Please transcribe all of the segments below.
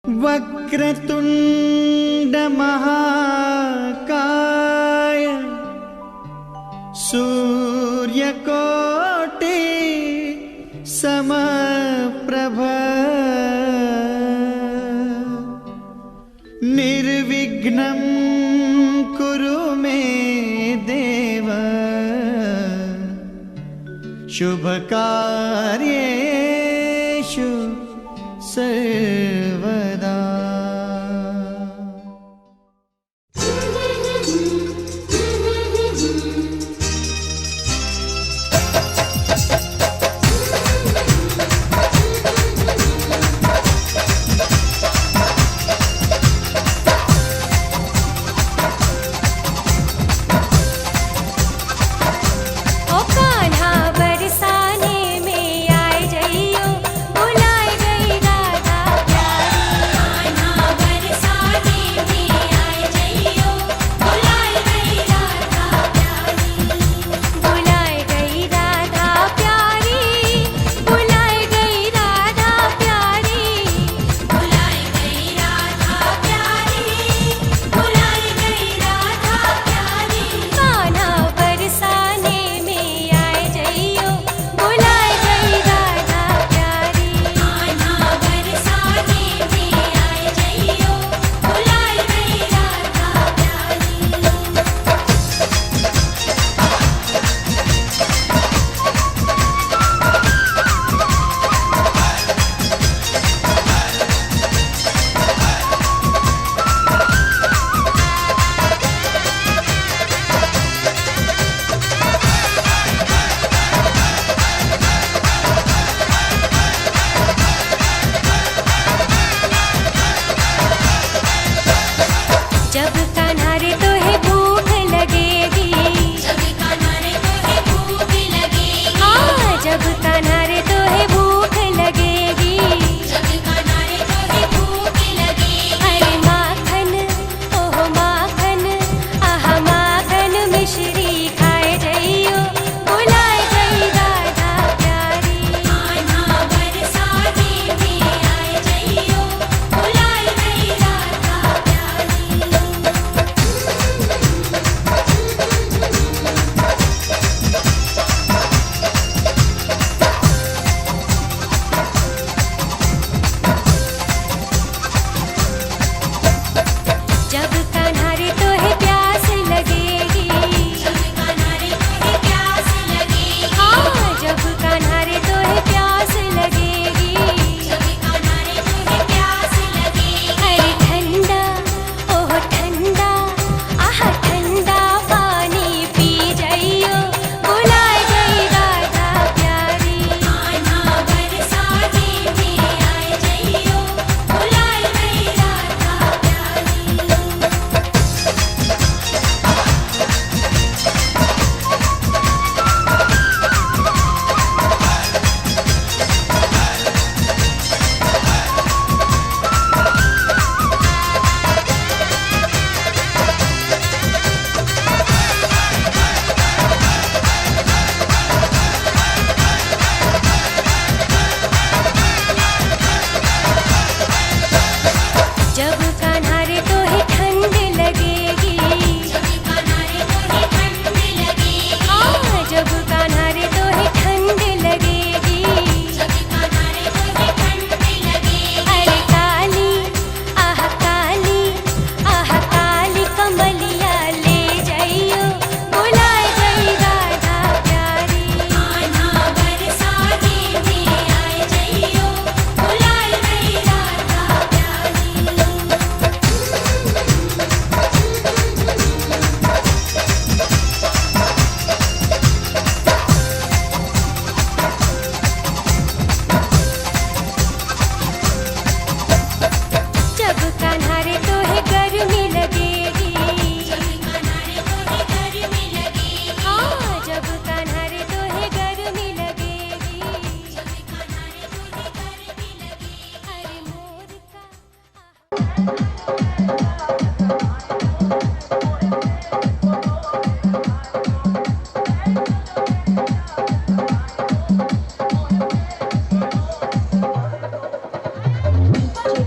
वक्रतुंड महाकाय सूर्यकोटि समप्रभ निर्विघ्नं कुरु मे देव शुभकार्येषु सर्वदा।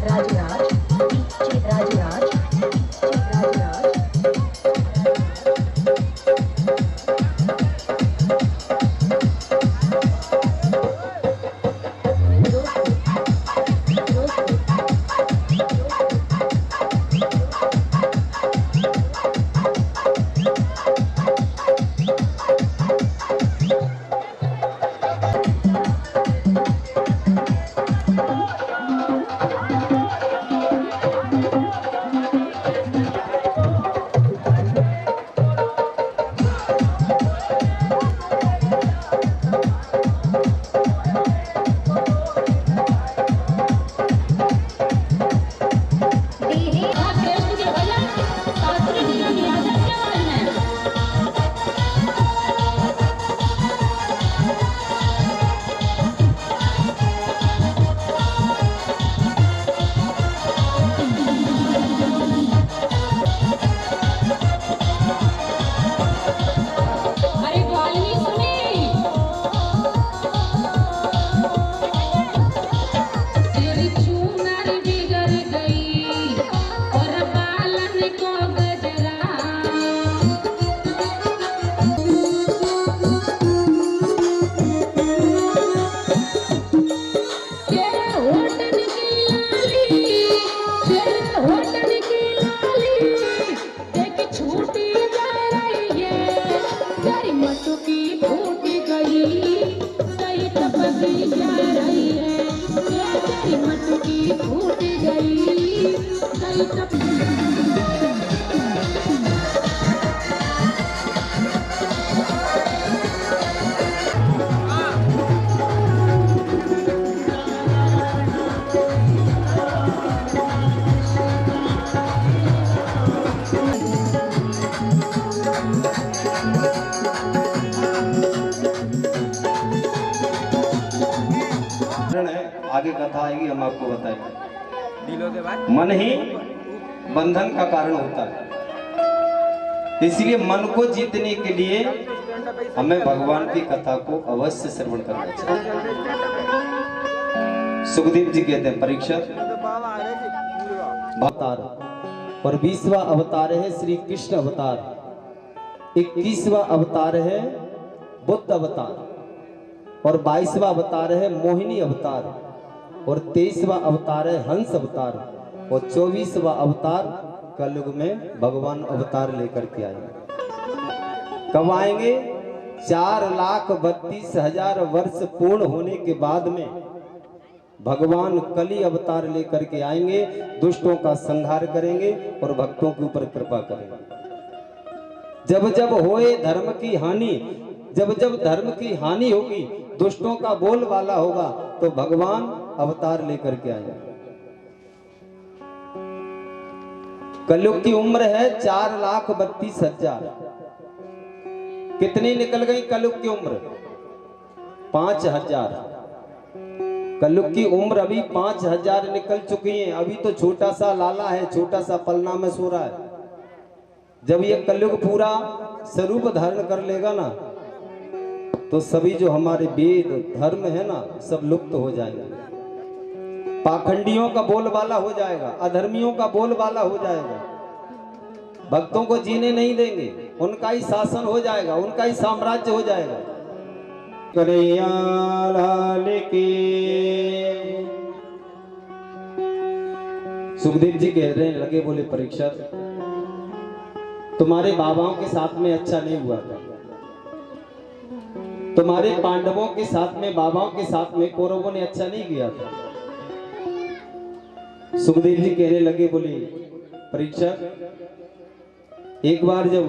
Raj आगे कथा आएगी, हम आपको बताएंगे। मन ही बंधन का कारण होता है, इसलिए मन को जीतने के लिए हमें भगवान की कथा को अवश्य श्रवण करना चाहिए। सुखदेव जी कहते हैं, परीक्षित अवतार और 20वां अवतार है श्री कृष्ण अवतार, 21वां अवतार है बुद्ध अवतार और 22वां अवतार है मोहिनी अवतार और 23वां अवतार है हंस अवतार और 24वां अवतार कलयुग में भगवान अवतार लेकर के आएंगे। कब आएंगे? 4,32,000 वर्ष पूर्ण होने के बाद में भगवान कली अवतार लेकर के आएंगे, दुष्टों का संहार करेंगे और भक्तों के ऊपर कृपा करेंगे। जब जब होए धर्म की हानि, जब जब धर्म की हानि होगी, दुष्टों का बोलबाला होगा, तो भगवान अवतार लेकर के आएंगे। कलयुग की उम्र है 4,32,000। कितनी निकल गई कलयुग की उम्र? 5,000। कलयुग की उम्र अभी 5,000 निकल चुकी है। अभी तो छोटा सा लाला है, छोटा सा पलना में सो रहा है। जब ये कलयुग पूरा स्वरूप धारण कर लेगा ना, तो सभी जो हमारे वेद धर्म है ना, सब लुप्त हो जाएंगे। पाखंडियों का बोलबाला हो जाएगा, अधर्मियों का बोलबाला हो जाएगा, भक्तों को जीने नहीं देंगे, उनका ही शासन हो जाएगा, उनका ही साम्राज्य हो जाएगा। कन्हैया लाल की। सुखदेव जी कह रहे लगे, बोले परीक्षित, तुम्हारे बाबाओं के साथ में अच्छा नहीं हुआ था, तुम्हारे पांडवों के साथ में, बाबाओं के साथ में कौरवों ने अच्छा नहीं किया था। सुखदेव जी कहने लगे, बोले परीक्षित, एक बार जब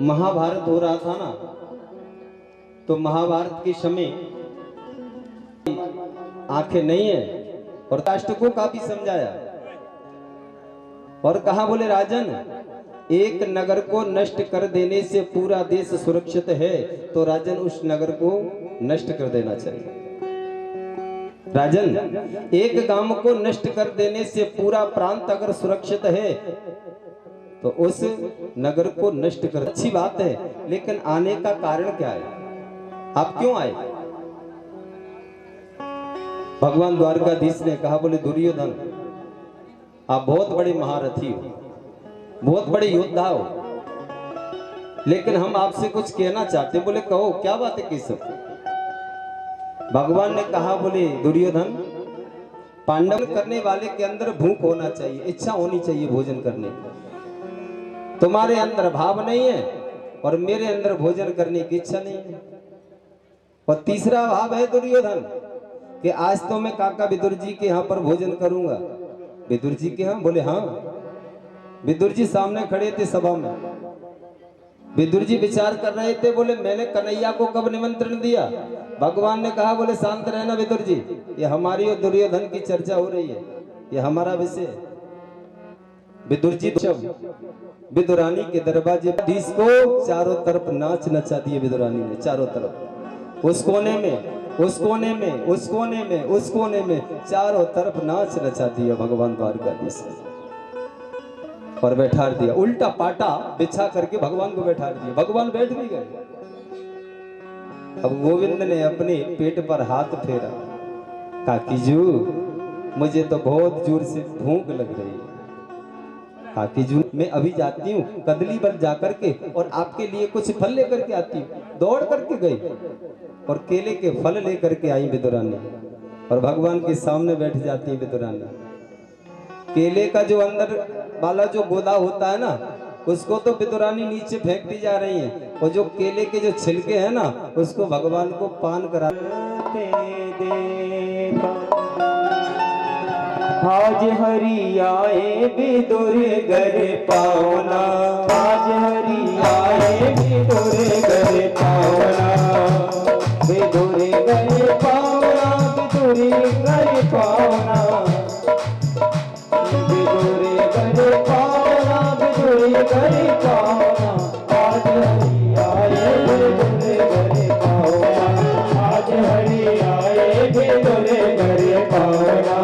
महाभारत हो रहा था ना, तो महाभारत के समय आंखें नहीं है और राष्ट्र को काफी समझाया और कहा, बोले राजन, एक नगर को नष्ट कर देने से पूरा देश सुरक्षित है, तो राजन उस नगर को नष्ट कर देना चाहिए। राजन, एक गांव को नष्ट कर देने से पूरा प्रांत अगर सुरक्षित है, तो उस नगर को नष्ट कर। अच्छी बात है, लेकिन आने का कारण क्या है? आप क्यों आए? भगवान द्वारकाधीश ने कहा, बोले दुर्योधन, आप बहुत बड़े महारथी हो, बहुत बड़े योद्धा हो, लेकिन हम आपसे कुछ कहना चाहते हैं। बोले कहो, क्या बात है केशव? भगवान ने कहा, बोले दुर्योधन, पांडव करने वाले के अंदर भूख होना चाहिए, इच्छा होनी चाहिए भोजन करने की। तुम्हारे अंदर भाव नहीं है और मेरे अंदर भोजन करने की इच्छा नहीं है। और तीसरा भाव है दुर्योधन कि आज तो मैं काका विदुर जी के यहाँ पर भोजन करूंगा। विदुर जी के यहाँ? बोले हाँ। विदुर जी सामने खड़े थे सभा में। विदुर जी विचार कर रहे थे, बोले मैंने कन्हैया को कब निमंत्रण दिया? भगवान ने कहा, बोले शांत रहना विदुर जी, ये हमारी और दुर्योधन की चर्चा हो रही है, ये हमारा विषय है। विदुर जी विदुरानी के दरवाजे को चारों तरफ नाच नचा दिए विदुरानी ने, चारों तरफ, उस कोने में, उस कोने में, उस कोने में, उस कोने में, चारों तरफ नाच नचा दिया भगवान द्वारकाधीश ने। और बैठा दिया, उल्टा पाटा बिछा करके भगवान को बैठा दिया। भगवान बैठ भी गए। अब गोविंद ने अपने पेट पर हाथ फेरा, काकीजू मुझे तो बहुत जोर से भूख लग रही है। काकीजू मैं अभी जाती हूँ कदली पर जाकर के और आपके लिए कुछ फल लेकर के आती हूँ। दौड़ करके गई और केले के फल लेकर के आई विदुरानी और भगवान के सामने बैठ जाती है विदुरानी। केले का जो अंदर वाला जो गोदा होता है ना, उसको तो विदुरानी नीचे फेंकती जा रही है, और जो केले के जो छिलके हैं ना, उसको भगवान को पान कराते देखा। आज हरि आए विदुर घर पावना, आज हरि आए विदुर घर पावना, विदुर घर पावना, विदुर घर पावना, विदुर घर पावना, विदुर घर पावना, आज हरि आए विदुर घर पावना, आज हरि आए विदुर घर पावना।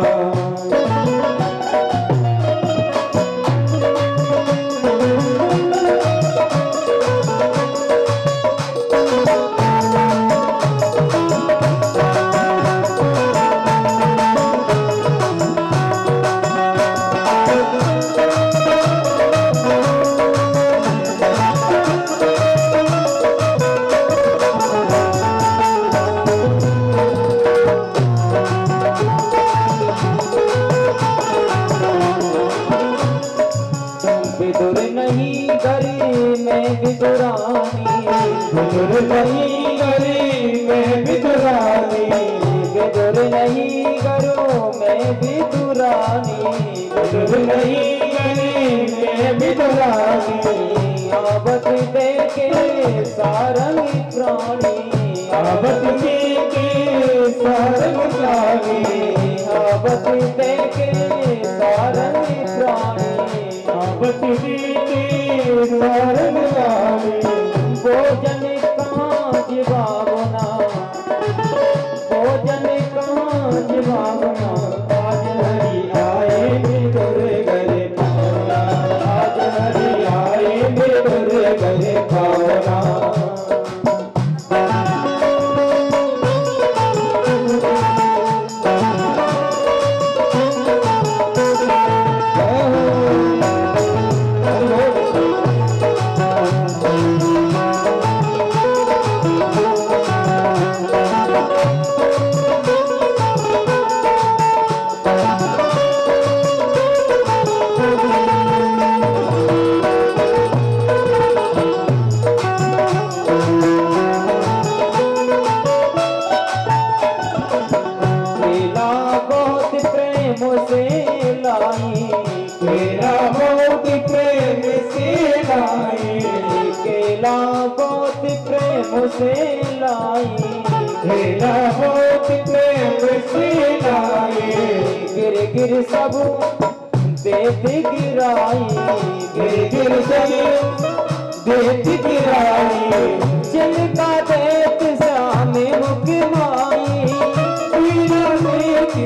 विदुर नहीं गरी में विदुरानी, विदुर नहीं गरी में विदुरानी, विदुर नहीं गरो में विदुरानी, विदुर नहीं गरी में विदुरानी, आवत देखे सारंग प्राणी, आवत देखे सारंग प्राणी, आवत देखे सारंग प्राणी, भोजन कांज भावना, भोजन कांज भावना, आज हरि आए विदुर घर पावना, आज हरि आए विदुर घर पावना। केला बहुत प्रेम से लाई, केला बहुत प्रेम से लाई, केला बहुत प्रेम से लाई, गिर गिर सब देत गिराई, गिर गिर सब देत गिराई, जिनका देत सामने मुख माई,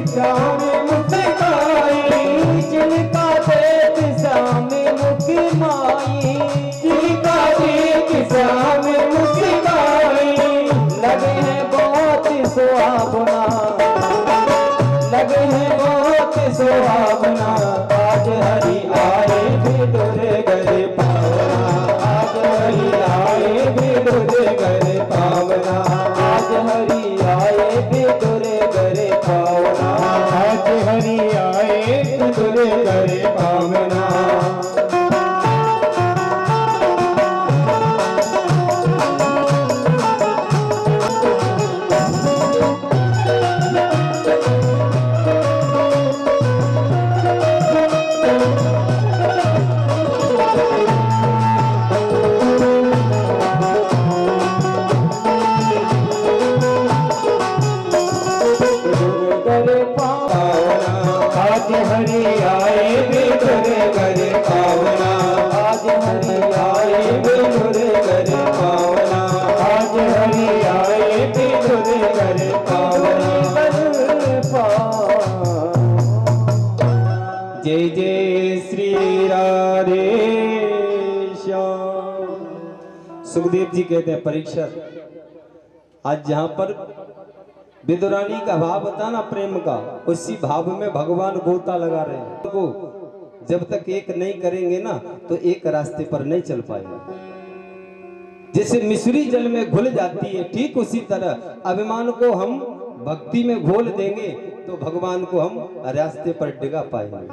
सामने मुख खाई, जिनका देत सामने मुख माई, जिनका देत सामने मुख खाई, लगे हैं बहुत सुहावना, लगे हैं बहुत सुहावना, आज करे पावना। आज हरि आए विधुर करे पावना। आज हरि आए विधुर करे पावना। आज हरि आए विधुर करे पावना। जय जय श्री राधे श्याम। सुखदेव जी कहते हैं परीक्षित, आज जहां पर विदुरानी का भाव होता ना प्रेम का, उसी भाव में भगवान गोता लगा रहे हैं को जब तक एक नहीं करेंगे ना तो एक रास्ते पर नहीं चल पाएंगे। जैसे मिश्री जल में घुल जाती है, ठीक उसी तरह अभिमान को हम भक्ति में घोल देंगे तो भगवान को हम रास्ते पर डिगा पाएंगे।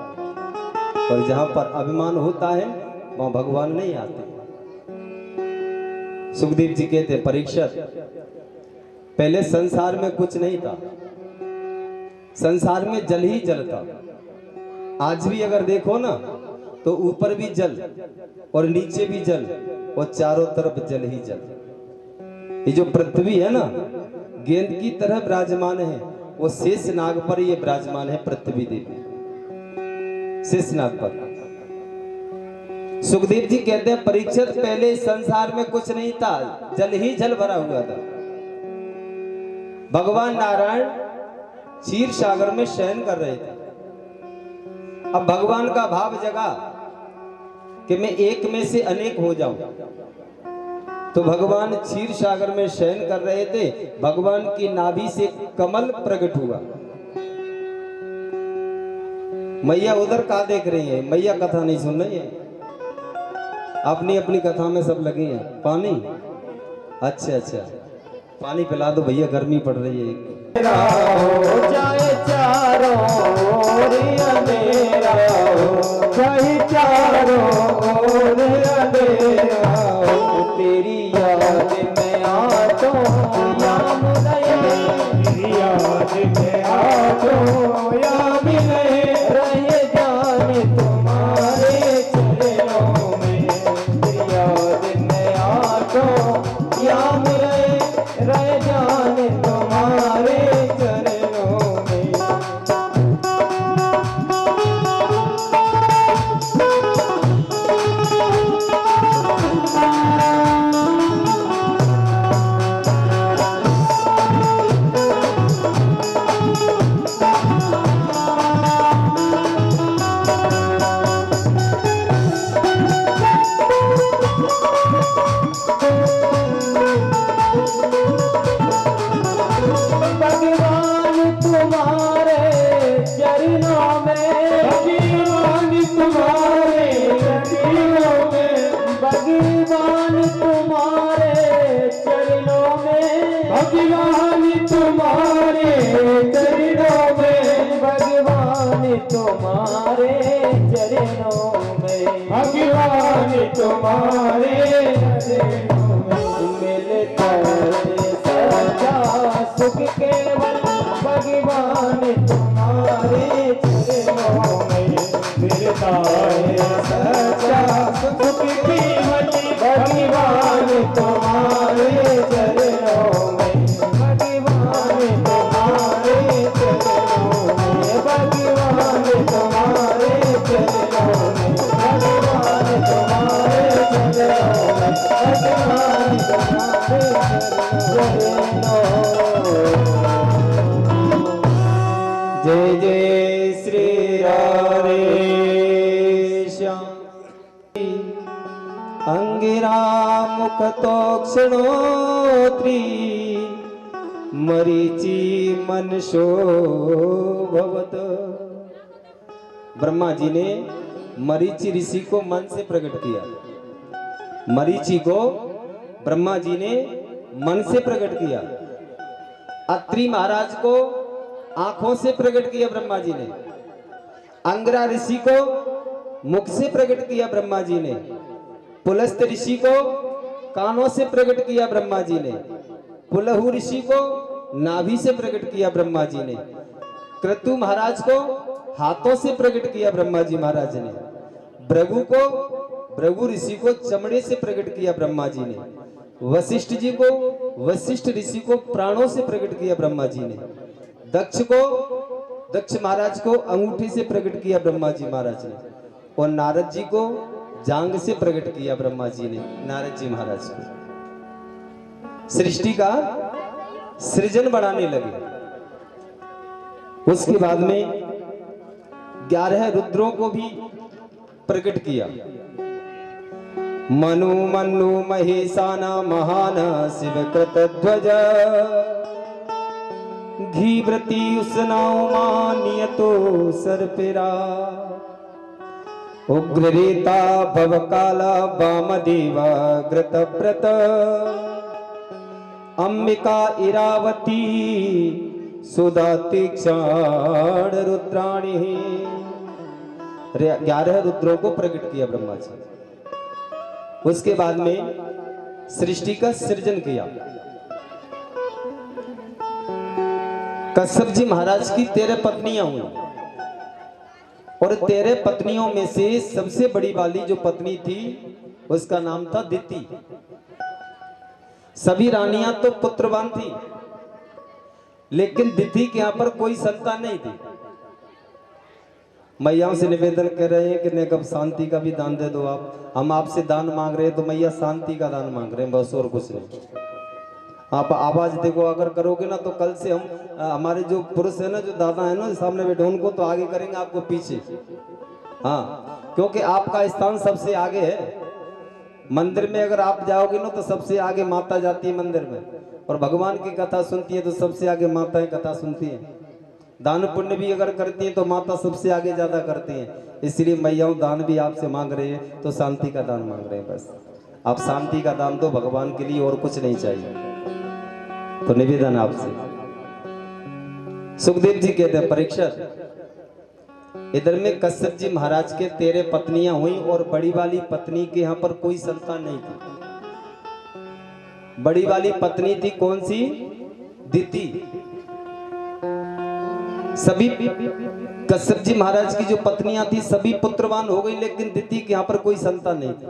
और जहां पर अभिमान होता है वहां भगवान नहीं आते। सुखदेव जी कहते हैं परीक्षित, पहले संसार में कुछ नहीं था, संसार में जल ही जल था। आज भी अगर देखो ना तो ऊपर भी जल और नीचे भी जल और चारों तरफ जल ही जल। ये जो पृथ्वी है ना गेंद की तरह विराजमान है, वो शेष नाग पर ये विराजमान है पृथ्वी देवी, शेष नाग पर। सुखदेव जी कहते हैं परीक्षित, पहले संसार में कुछ नहीं था, जल ही जल भरा हुआ था। भगवान नारायण क्षीर सागर में शयन कर रहे थे। अब भगवान का भाव जगा कि मैं एक में से अनेक हो जाऊं, तो भगवान क्षीर सागर में शयन कर रहे थे। भगवान की नाभि से कमल प्रकट हुआ। मैया उधर का देख रही है, मैया कथा नहीं सुन रही है, अपनी अपनी कथा में सब लगी हैं। पानी, अच्छा अच्छा पानी पिला दो भैया, गर्मी पड़ रही है। हो जाए चारों ओर अंधेरा हो, चाहे चारों ओर अंधेरा हो, तेरी याद में आतो याम रहे, तेरी याद में आतो याम रहे जाने तुम्हारे चरणों में, तेरी याद में आतो याम रह जाने तुम्हारे चरणों में। भगवान तुम्हारे चरणों में, भगवान तुम्हारे चरणों में, भगवान तुम्हारे चरणों में, भगवान तुम्हारे चरणों में, भगवान तुम्हारे चरणों में, भगवान तुम्हारे चरणों में मिलता सुख केवल भगवान तुम्हारे चरणों में मिलता है सच्चा सुख केवल भगवान तुम्हारे चरणों में, भगवान तुम्हारे चरणों में, भगवान तुम्हारे चरणों में, भगवान तुम्हारे चरणों में, भगवान तुम्हारे चरणों। जय जय श्री राधे श्याम। अंगिरा मुख तो क्षणोत्री, मरीचि मन शोभवत। ब्रह्मा जी ने मरीचि ऋषि को मन से प्रकट किया। मरीचि को ब्रह्मा जी ने मन से प्रकट किया। अत्रि महाराज को आंखों से प्रकट किया ब्रह्मा जी ने। अंगरा ऋषि को मुख से प्रकट किया ब्रह्मा जी ने, पुलस्त ऋषि को कानों से प्रकट किया ब्रह्मा जी ने, पुलहु ऋषि को नाभि से प्रकट किया ब्रह्मा जी ने, क्रतु महाराज को हाथों से प्रकट किया ब्रह्मा जी महाराज ने, भृगु ऋषि को चमड़े से प्रकट किया ब्रह्मा जी ने, वशिष्ठ जी को वशिष्ठ ऋषि को प्राणों से प्रकट किया ब्रह्मा जी ने, दक्ष महाराज को अंगूठी से प्रकट किया ब्रह्मा जी महाराज ने, और नारद जी को जांग से प्रकट किया ब्रह्मा जी ने, नारद जी महाराज को। सृष्टि का सृजन बढ़ाने लगे। उसके बाद में 11 रुद्रों को भी प्रकट किया। मनु मनु महेशाना महान शिव कृत ध्वज, घीव्रती उसनाओ मानियतो सर्पिरा, उग्ररेता भवकाला वामदेवा घृतव्रत, अंबिका इरावती सुधा तीक्षण रुद्राणी। 11 रुद्रों को प्रकट किया ब्रह्मा जी। उसके बाद में सृष्टि का सृजन किया। कश्यप जी महाराज की 13 पत्नियां हुई, और 13 पत्नियों में से सबसे बड़ी वाली जो पत्नी थी उसका नाम था दिति। सभी रानियां तो पुत्रवान थी, लेकिन दिति के यहां पर कोई संतान नहीं थी। मैयाओं से निवेदन कर रहे हैं कि ने कब शांति का भी दान दे दो आप, हम आपसे दान मांग रहे हैं तो मैया शांति का दान मांग रहे हैं, बस और कुछ नहीं। आप आवाज देखो, अगर करोगे ना तो कल से हम हमारे जो पुरुष है ना, जो दादा है ना सामने बैठे, उनको तो आगे करेंगे, आपको पीछे। हाँ, क्योंकि आपका स्थान सबसे आगे है। मंदिर में अगर आप जाओगे ना तो सबसे आगे माता जाती है मंदिर में, और भगवान की कथा सुनती है तो सबसे आगे माताएं कथा सुनती हैं। दान पुण्य भी अगर करती हैं तो माता सबसे आगे ज्यादा करती हैं। इसलिए मैयाओं दान भी आपसे मांग रहे हैं तो शांति का दान मांग रहे हैं। बस आप शांति का दान दो भगवान के लिए, और कुछ नहीं चाहिए। तो निवेदन आपसे। सुखदेव जी कहते हैं, परीक्षित इधर में कश्यप जी महाराज के 13 पत्नियां हुई, और बड़ी वाली पत्नी के यहाँ पर कोई संतान नहीं थी। बड़ी वाली पत्नी थी कौन सी? दिति। सभी कश्यप जी महाराज की जो पत्नियां थी सभी पुत्रवान हो गई, लेकिन दिति के यहाँ पर कोई संतान नहीं थी।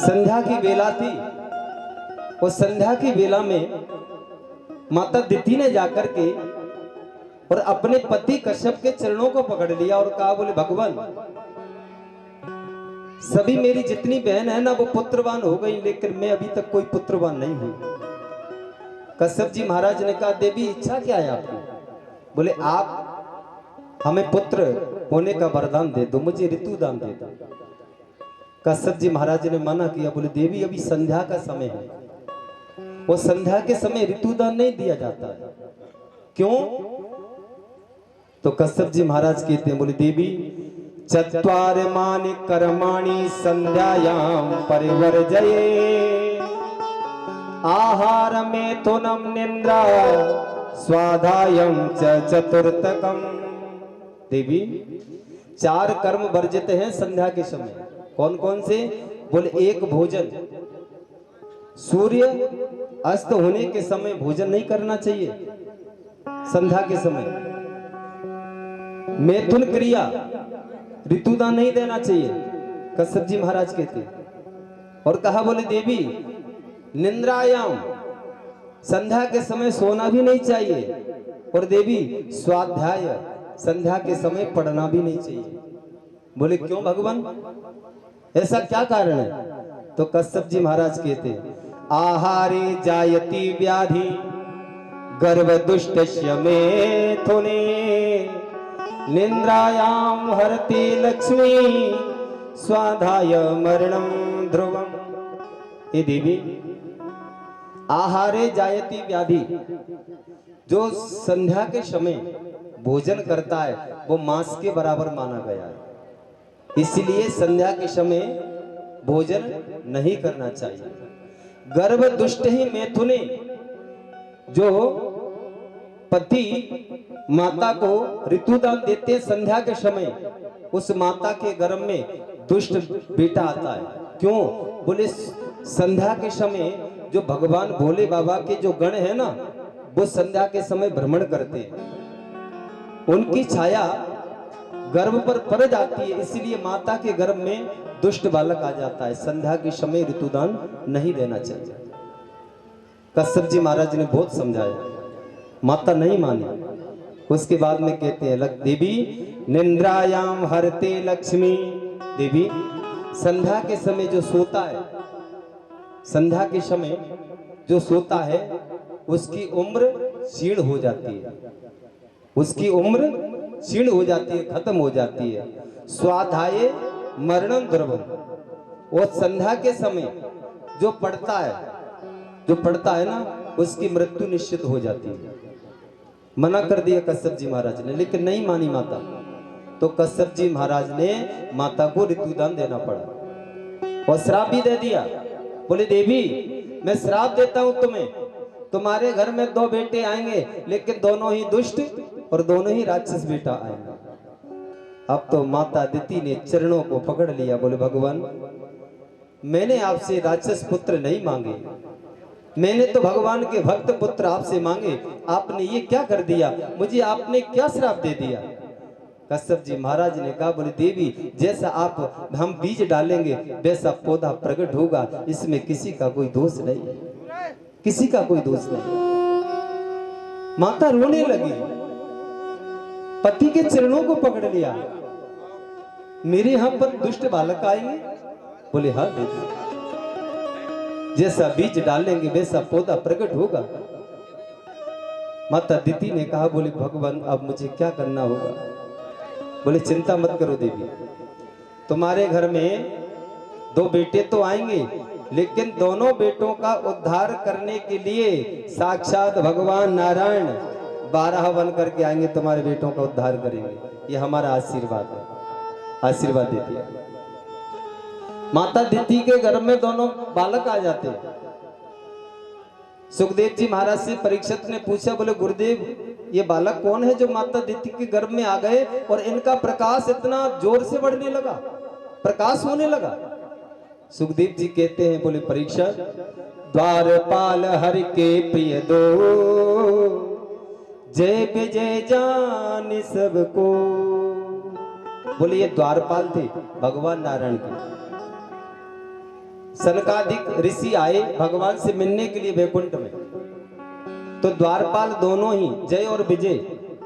संध्या की वेला थी, और संध्या की वेला में माता दिति ने जाकर के और अपने पति कश्यप के चरणों को पकड़ लिया और कहा, बोले भगवान, सभी मेरी जितनी बहन है ना वो पुत्रवान हो गई, लेकिन मैं अभी तक कोई पुत्रवान नहीं हुई। कश्यप जी महाराज ने कहा, देवी इच्छा क्या है आपकी? बोले आप हमें पुत्र होने का वरदान दे दो, मुझे ऋतु दान दे दो। कश्यप जी महाराज ने मना किया, बोले देवी अभी संध्या का समय है, वो संध्या के समय ऋतु दान नहीं दिया जाता है। क्यों? तो कश्यप जी महाराज कहते हैं, बोले देवी चत्वार मानि कर्माणि संध्यायाम परिवर्जये, आहार मेथुनम निद्रा स्वाध्यायम च चतुर्थकम। देवी 4 कर्म वर्जित हैं संध्या के समय। कौन कौन से? बोले एक भोजन, सूर्य अस्त होने के समय भोजन नहीं करना चाहिए संध्या के समय। मैथुन क्रिया, ऋतुदान नहीं देना चाहिए, कश्यप जी महाराज कहते। और कहा, बोले देवी निंद्रायाम, संध्या के समय सोना भी नहीं चाहिए, और देवी स्वाध्याय, संध्या के समय पढ़ना भी नहीं चाहिए। बोले क्यों भगवान, ऐसा क्या कारण है? तो कश्यप जी महाराज कहते, आहारे जायति व्याधि गर्भ दुष्टस्य मेथुने, निंद्रायाम हरते लक्ष्मी स्वाध्याय मरणम ध्रुवम। हे देवी, आहारे जायति व्याधि, जो संध्या के समय भोजन करता है वो मांस के बराबर माना गया है, इसलिए संध्या के समय भोजन नहीं करना चाहिए। गर्भ दुष्ट ही मैथुने, जो पति माता को ऋतुदान देते संध्या के समय, उस माता के गर्भ में दुष्ट बेटा आता है। क्यों? बोले संध्या के समय जो भगवान भोले बाबा के जो गण है ना, वो संध्या के समय भ्रमण करते हैं, उनकी छाया गर्भ पर पड़ जाती है, इसलिए माता के गर्भ में दुष्ट बालक आ जाता है। संध्या के समय ऋतुदान नहीं देना चाहिए। कश्यप जी महाराज ने बहुत समझाया, माता नहीं मानी। उसके बाद में कहते हैं देवी निंद्रायाम हरते लक्ष्मी, देवी संध्या के समय जो सोता है, संध्या के समय जो सोता है उसकी उम्र क्षीण हो जाती है, उसकी उम्र क्षीण हो जाती है, खत्म हो जाती है। स्वाध्याय मरणम दुर्भम, और संध्या के समय जो पढ़ता है ना, उसकी मृत्यु निश्चित हो जाती है। मना कर दिया कश्यप जी महाराज ने, लेकिन नहीं मानी माता, तो कश्यप जी महाराज ने माता को ऋतुदान देना पड़ा और श्राप भी दे दिया। बोले देवी मैं श्राप देता हूं तुम्हें, तुम्हारे घर में 2 बेटे आएंगे, लेकिन दोनों ही दुष्ट और दोनों ही राक्षस बेटा आएंगे। अब तो माता दिति ने चरणों को पकड़ लिया, बोले भगवान मैंने आपसे राक्षस पुत्र नहीं मांगे, मैंने तो भगवान के भक्त पुत्र आपसे मांगे, आपने ये क्या कर दिया, मुझे आपने क्या श्राप दे दिया। कश्यप जी महाराज ने कहा, बोले देवी जैसा आप हम बीज डालेंगे वैसा पौधा प्रकट होगा, इसमें किसी का कोई दोष नहीं है, किसी का कोई दोष नहीं। माता रोने लगी, पति के चरणों को पकड़ लिया, मेरे यहां पर दुष्ट बालक आएंगे। बोले हाँ देवी, जैसा बीज डालेंगे वैसा पौधा प्रकट होगा। माता दिति ने कहा, बोले भगवान अब मुझे क्या करना होगा। बोले चिंता मत करो देवी, तुम्हारे घर में 2 बेटे तो आएंगे, लेकिन दोनों बेटों का उद्धार करने के लिए साक्षात भगवान नारायण 12 बन करके आएंगे, तुम्हारे बेटों का उद्धार करेंगे। ये हमारा आशीर्वाद है, आशीर्वाद देती है। माता दिति के गर्भ में दोनों बालक आ जाते हैं। सुखदेव जी महाराज से परीक्षित ने पूछा, बोले गुरुदेव ये बालक कौन है जो माता दिति के गर्भ में आ गए और इनका प्रकाश इतना जोर से बढ़ने लगा, प्रकाश होने लगा। सुखदेव जी कहते हैं, बोले परीक्षित द्वारपाल हरि के प्रिय दो, जय विजय जान सबको। बोले ये द्वारपाल थे भगवान नारायण के। सनकादिक ऋषि आए भगवान से मिलने के लिए वैकुंठ में, तो द्वारपाल दोनों ही जय और विजय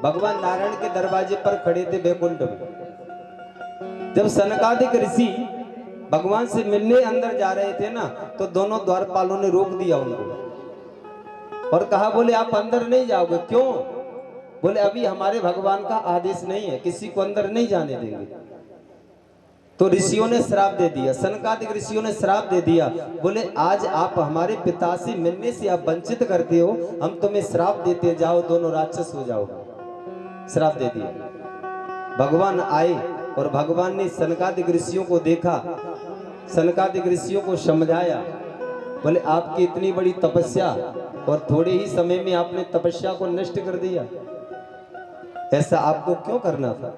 भगवान नारायण के दरवाजे पर खड़े थे वैकुंठ में। जब सनकादिक ऋषि भगवान से मिलने अंदर जा रहे थे ना, तो दोनों द्वारपालों ने रोक दिया उनको और कहा, बोले आप अंदर नहीं जाओगे। क्यों? बोले अभी हमारे भगवान का आदेश नहीं है, किसी को अंदर नहीं जाने देंगे। तो ऋषियों ने श्राप दे दिया, सनकादिक ऋषियों ने श्राप दे दिया। बोले आज आप हमारे पिता से मिलने से आप वंचित करते हो, हम तुम्हें श्राप देते, जाओ दोनों राक्षस हो जाओगे। श्राप दे दिया। भगवान आए और भगवान ने सनकादिक ऋषियों को देखा, सनकादिक ऋषियों को समझाया। बोले आपकी इतनी बड़ी तपस्या और थोड़े ही समय में आपने तपस्या को नष्ट कर दिया, ऐसा आपको क्यों करना था।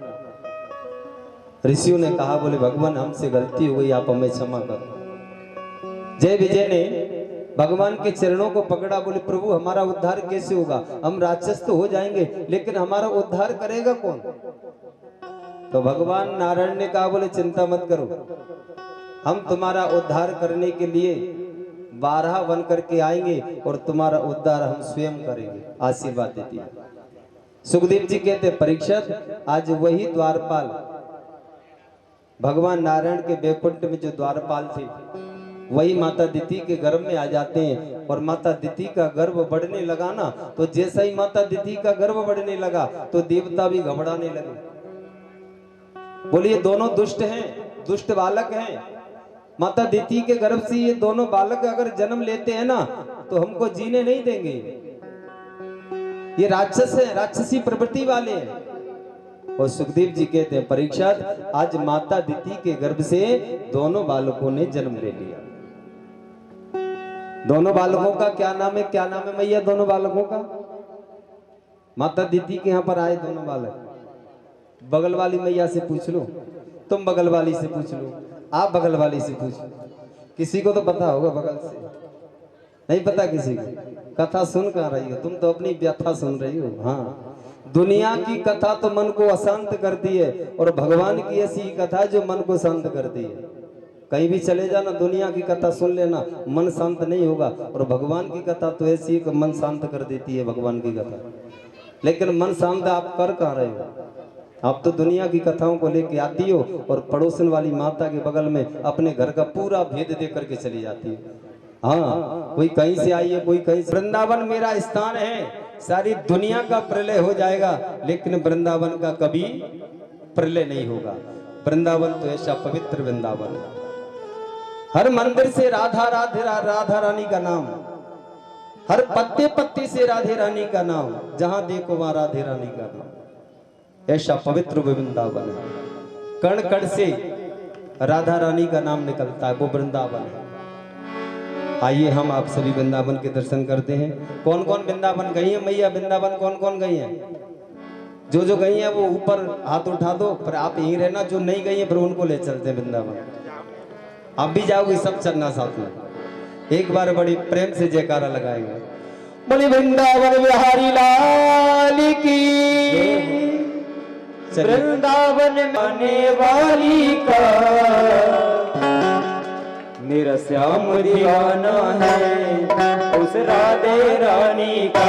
ऋषियों ने कहा, बोले भगवान हमसे गलती हो गई, आप हमें क्षमा करो। जय विजय ने भगवान के चरणों को पकड़ा, बोले प्रभु हमारा उद्धार कैसे होगा, हम राक्षस तो हो जाएंगे लेकिन हमारा उद्धार करेगा कौन। तो भगवान नारायण ने कहा, बोले चिंता मत करो, हम तुम्हारा उद्धार करने के लिए 12 बन करके आएंगे और तुम्हारा उद्धार हम स्वयं करेंगे। आशीर्वाद देती है। सुखदेव जी कहते परीक्षित आज वही द्वारपाल भगवान नारायण के वैकुंठ में जो द्वारपाल थे, वही माता दिति के गर्भ में आ जाते हैं। और माता दिति का गर्भ बढ़ने लगा ना, तो जैसा ही माता दिति का गर्भ बढ़ने लगा तो देवता भी घबराने लगे। बोले ये दोनों दुष्ट हैं, दुष्ट बालक हैं। माता दिति के गर्भ से ये दोनों बालक अगर जन्म लेते हैं ना, तो हमको जीने नहीं देंगे, ये राक्षस है, राक्षसी प्रवृत्ति वाले हैं। और सुखदेव जी कहते हैं परीक्षित आज माता दिति के गर्भ से दोनों बालकों ने जन्म ले लिया। दोनों बालकों का क्या नाम है, क्या नाम है मैया दोनों बालकों का? माता दीदी के यहाँ पर आए दोनों बालक, बगल वाली मैया से पूछ लो, तुम बगल वाली से पूछ लो, आप बगल वाली से पूछ लो, किसी को तो पता होगा बगल से, नहीं पता किसी को। कथा सुन कहाँ रही हो तुम, तो अपनी व्यथा सुन रही हो। हाँ, दुनिया की कथा तो मन को अशांत करती है, और भगवान की ऐसी कथा जो मन को शांत करती है। कहीं भी चले जाना, दुनिया की कथा सुन लेना, मन शांत नहीं होगा, और भगवान की कथा तो ऐसी है कि मन शांत कर देती है भगवान की कथा। लेकिन मन शांत आप कर कहाँ रहे हो? आप तो दुनिया की कथाओं को लेके आती हो, और पड़ोसन वाली माता के बगल में अपने घर का पूरा भेद दे करके चली जाती है। हाँ, कोई कहीं से आई है, कोई कहीं से। वृंदावन मेरा स्थान है, सारी दुनिया का प्रलय हो जाएगा, लेकिन वृंदावन का कभी प्रलय नहीं होगा। वृंदावन तो ऐसा पवित्र वृंदावन है, हर मंदिर से राधा राधे राधा रानी का नाम, हर पत्ते पत्ते से राधे रानी का नाम, जहां देखो वहां राधे रानी का नाम। ऐसा पवित्र वृंदावन है, कण कण से राधा रानी का नाम निकलता है, वो वृंदावन है। आइए हम आप सभी वृंदावन के दर्शन करते हैं। कौन कौन वृंदावन गई है मैया? वृंदावन कौन कौन गई है? जो गई है वो ऊपर हाथ उठा दो, पर आप यहीं रहना। जो नहीं गई है फिर उनको ले चलते हैं वृंदावन। आप भी जाओगे, सब चलना साथ में। एक बार बड़ी प्रेम से जयकारा लगाएंगे, बोली वृंदावन बिहारी लाल की। वृंदावन में आने वाली का मेरा श्याम दीवाना है, उस राधे रानी का।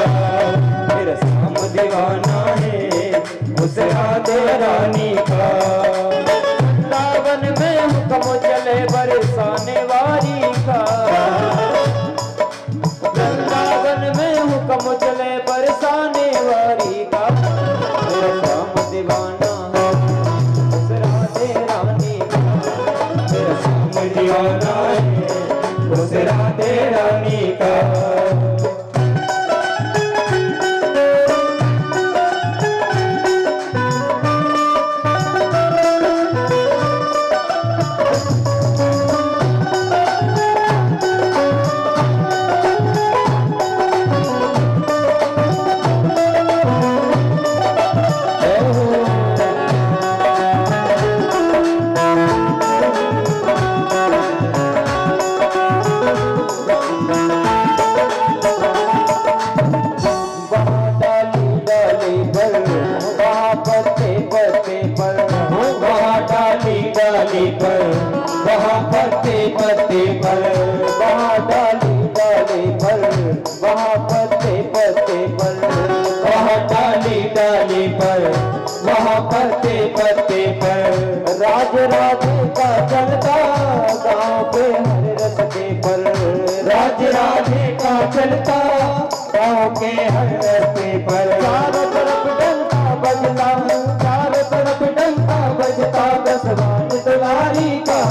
मेरा श्याम दीवाना है, उस राधे रानी का। वृंदावन में हुक्म चले बरसाने वाली का। वृंदावन में हुक्म चले बरसाने वाली का। मेरा श्याम दीवाना है, उस राधे रानी का। मेरा श्याम दीवाना उस राधे रानी का। वहाँ पत्ते पत्ते पर, वहाँ डाली डाली पर, वहाँ पत्ते पत्ते पर, वहाँ डाली डाली पर, वहाँ पत्ते पत्ते पर। राज राधे का चलता गाँव के हर रस्ते पर। राज राधे का चलता गाँव के हर रस्ते पर। चारों तरफ डंका बजता, चारों तरफ डंका बजता, दसवान दुलारी का।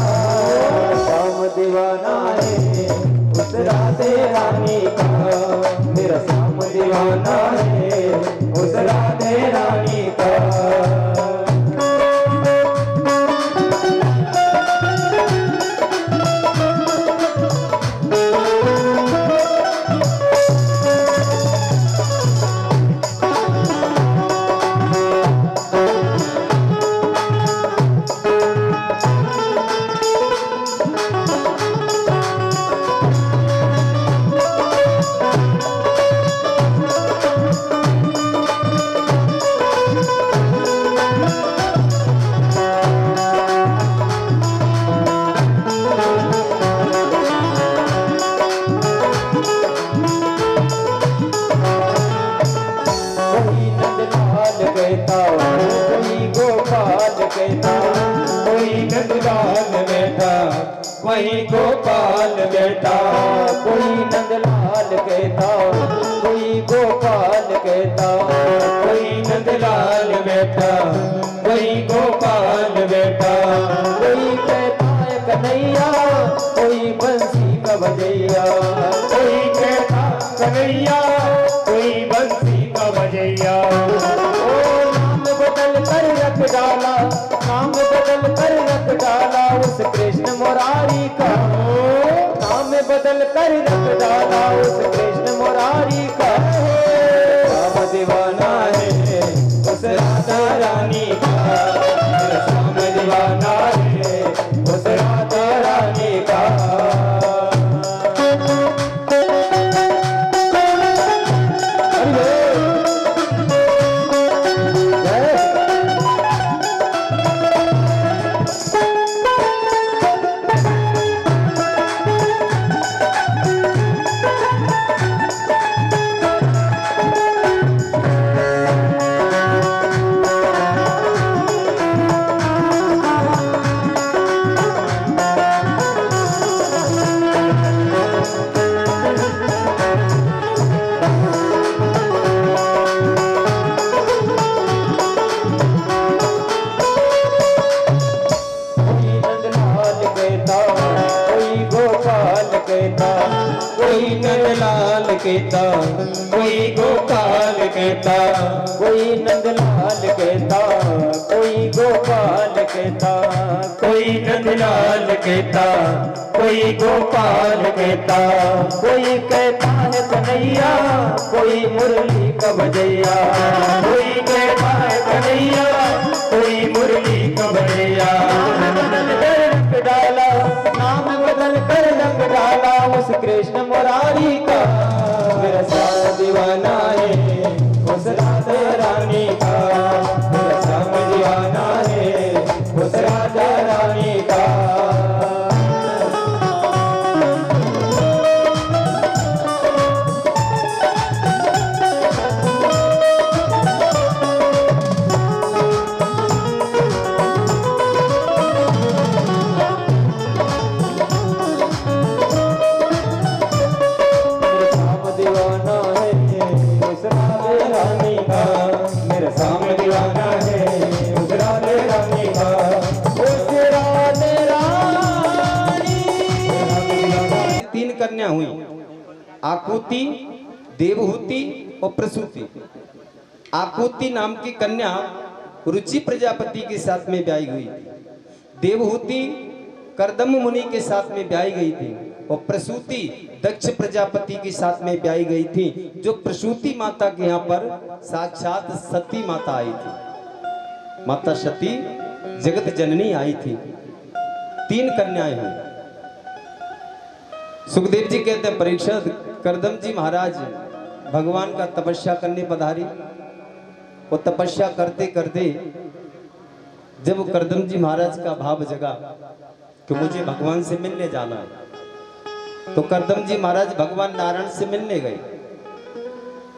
श्याम दीवाना है, उस राधे रानी का। मेरा श्याम दीवाना है, उस राधे रानी का। कोई गोपाल बेटा, कोई नंदलाल कहता, कोई गोपाल कहता, कोई नंदलाल बेटा, कोई गोपाल बेटा। कोई कहता है कन्हैया, कोई बंसी का बजैया, कोई कहता कन्हैया, कोई बंसी का बजैया। ओ नाम बदल कर रख डाला, नाम बदल कर रख डाला उस कृष्ण मुरारी का। नाम बदल कर रख डाला उस कृष्ण मुरारी का। श्याम दीवाना कहता, कोई गोपाल कहता, कोई नंदलाल कहता, कोई गोपाल कहता, कोई नंदलाल कहता, कोई गोपाल कहता, कोई कहता है कन्हैया, कोई मुरली का बजैया, कोई कहता है कन्हैया, कोई मुरली का बजैया। रंग डाला, नाम बदल कर रंग डाला उस कृष्ण मुरारी का, मेरा श्याम दीवाना है उस राधा रानी का, मेरा श्याम दीवाना है उस राधा रानी का। कन्या हुई, आकुति, देवहूति और प्रसूति। आकुति नाम की कन्या रुचि प्रजापति के साथ में ब्याही हुई थी, देवहूति कर्दम मुनि के साथ में ब्याही गई थी, और प्रसूति दक्ष प्रजापति के साथ में ब्याही गई थी। जो प्रसूति माता के यहाँ पर साक्षात सती माता आई थी, माता सती जगत जननी आई थी। 3 कन्याएं हुई। सुखदेव जी कहते हैं, परीक्षित कर्दम जी महाराज भगवान का तपस्या करने पधारी। वो तपस्या करते करते जब कर्दम जी महाराज का भाव जगा कि मुझे भगवान से मिलने जाना है, तो कर्दम जी महाराज भगवान नारायण से मिलने गए।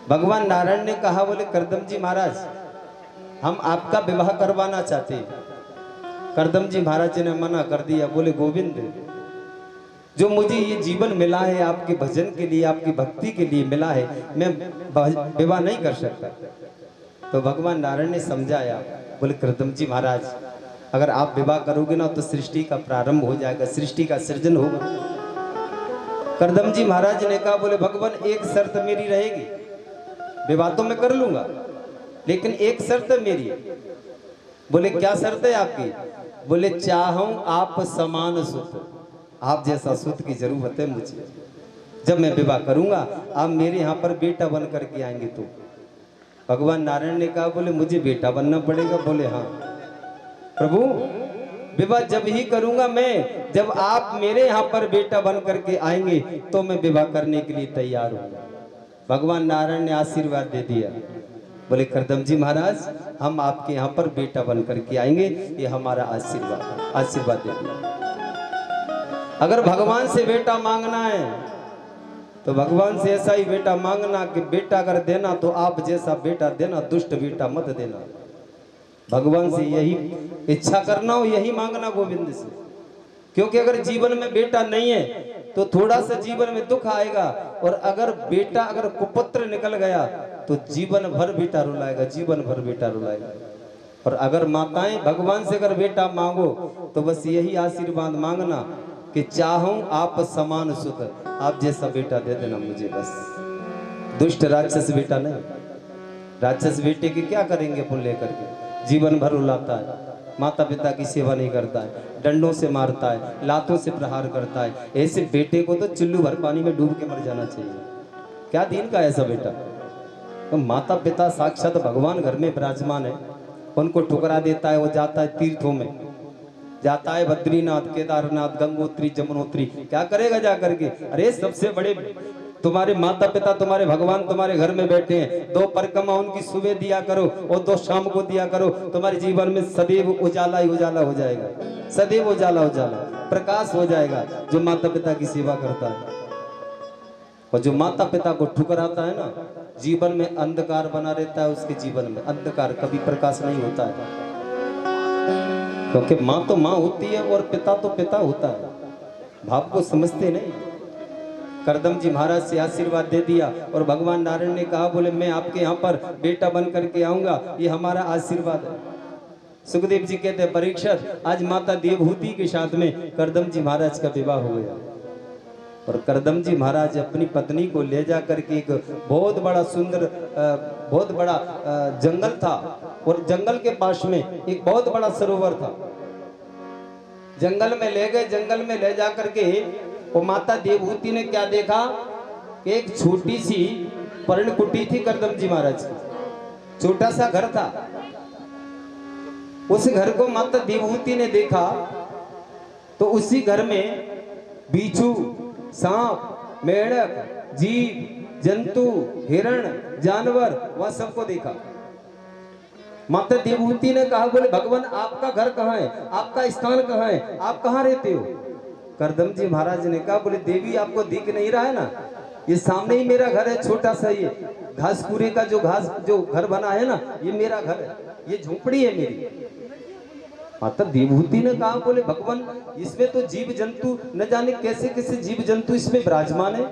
भगवान नारायण ने कहा, बोले कर्दम जी महाराज हम आपका विवाह करवाना चाहते हैं। कर्दम जी महाराज ने मना कर दिया, बोले गोविंद जो मुझे ये जीवन मिला है आपके भजन के लिए, आपकी भक्ति के लिए मिला है, मैं विवाह नहीं कर सकता। तो भगवान नारायण ने समझाया, बोले कर्दम जी महाराज अगर आप विवाह करोगे ना तो सृष्टि का प्रारंभ हो जाएगा, सृष्टि का सृजन होगा। कर्दम जी महाराज ने कहा, बोले भगवान एक शर्त मेरी रहेगी, विवाह तो मैं कर लूंगा लेकिन एक शर्त मेरी। बोले क्या शर्त है आपकी? बोले चाहूं आप समान सुत, आप जैसा सुत की जरूरत है मुझे। जब मैं विवाह करूंगा आप मेरे यहाँ पर बेटा बन करके आएंगे। तो भगवान नारायण ने कहा, बोले मुझे बेटा बनना पड़ेगा? बोले हाँ प्रभु, विवाह जब ही करूंगा मैं जब आप मेरे यहाँ पर बेटा बन करके आएंगे तो मैं विवाह करने के लिए तैयार हूँ। भगवान नारायण ने आशीर्वाद दे दिया, बोले कर्दम जी महाराज हम आपके यहाँ पर बेटा बन करके आएंगे, ये हमारा आशीर्वाद। आशीर्वाद दे दिया। अगर भगवान से बेटा मांगना है तो भगवान से ऐसा ही बेटा मांगना कि बेटा अगर देना तो आप जैसा बेटा देना, दुष्ट बेटा मत देना। भगवान से यही इच्छा करना हो, यही मांगना गोविंद से। क्योंकि अगर जीवन में बेटा नहीं है तो थोड़ा सा जीवन में दुख आएगा, और अगर बेटा अगर कुपुत्र निकल गया तो जीवन भर बेटा रुलाएगा, जीवन भर बेटा रुलाएगा। और अगर माताएं भगवान से अगर बेटा मांगो तो बस यही आशीर्वाद मांगना कि चाहूं आप समान सुत, आप जैसा बेटा दे देना मुझे बस। दुष्ट राक्षस बेटा नहीं। राक्षस बेटे की क्या करेंगे पुण्य लेकर के, जीवन भर रुलाता है, माता पिता की सेवा नहीं करता है, डंडों से मारता है, लातों से प्रहार करता है। ऐसे बेटे को तो चुल्लू भर पानी में डूब के मर जाना चाहिए। क्या दीन का ऐसा बेटा? तो माता पिता साक्षात भगवान घर में विराजमान है, उनको ठुकरा देता है, वो जाता है तीर्थों में, जाता है बद्रीनाथ, केदारनाथ, गंगोत्री, जमुनोत्री, क्या करेगा जा करके? अरे सबसे बड़े तुम्हारे माता पिता, तुम्हारे भगवान तुम्हारे घर में बैठे हैं, 2 परिक्रमा उनकी सुबह दिया करो और 2 शाम को दिया करो, तुम्हारे जीवन में सदैव उजाला ही उजाला हो जाएगा, सदैव उजाला उजाला प्रकाश हो जाएगा जो माता पिता की सेवा करता है। और जो माता पिता को ठुकराता है ना, जीवन में अंधकार बना रहता है, उसके जीवन में अंधकार, कभी प्रकाश नहीं होता है। क्योंकि माँ तो माँ होती है और पिता तो पिता होता है, भाव को समझते नहीं। कर्दम जी महाराज से आशीर्वाद दे दिया और भगवान नारायण ने कहा, बोले मैं आपके यहाँ पर बेटा बन करके आऊंगा, ये हमारा आशीर्वाद है। सुखदेव जी कहते हैं, परीक्षित आज माता देवहूति के साथ में कर्दम जी महाराज का विवाह हो गया। और करदम जी महाराज अपनी पत्नी को ले जा करके एक बहुत बड़ा सुंदर बहुत बड़ा जंगल था, और जंगल के पास में एक बहुत बड़ा सरोवर था। जंगल में ले गए, जंगल में ले जा करके वो माता देवहूति ने क्या देखा कि एक छोटी सी पर्णकुटी थी करदम जी महाराज की, छोटा सा घर था। उस घर को माता देवहूति ने देखा तो उसी घर में बिच्छू, सांप, मेढक, जीव जंतु, हिरण, जानवर, वह सबको देखा। माता देवहूति ने कहा, बोले भगवान आपका घर कहाँ है, आपका स्थान कहाँ है, आप कहाँ रहते हो? करदम जी महाराज ने कहा, बोले देवी आपको दिख नहीं रहा है ना, ये सामने ही मेरा घर है, छोटा सा ये घास पूरे का जो घास जो घर बना है ना, ये मेरा घर है, ये झोपड़ी है मेरी। माता देवहूति ने कहा, बोले भगवान इसमें तो जीव जंतु न जाने कैसे कैसे जीव जंतु इसमें विराजमान है,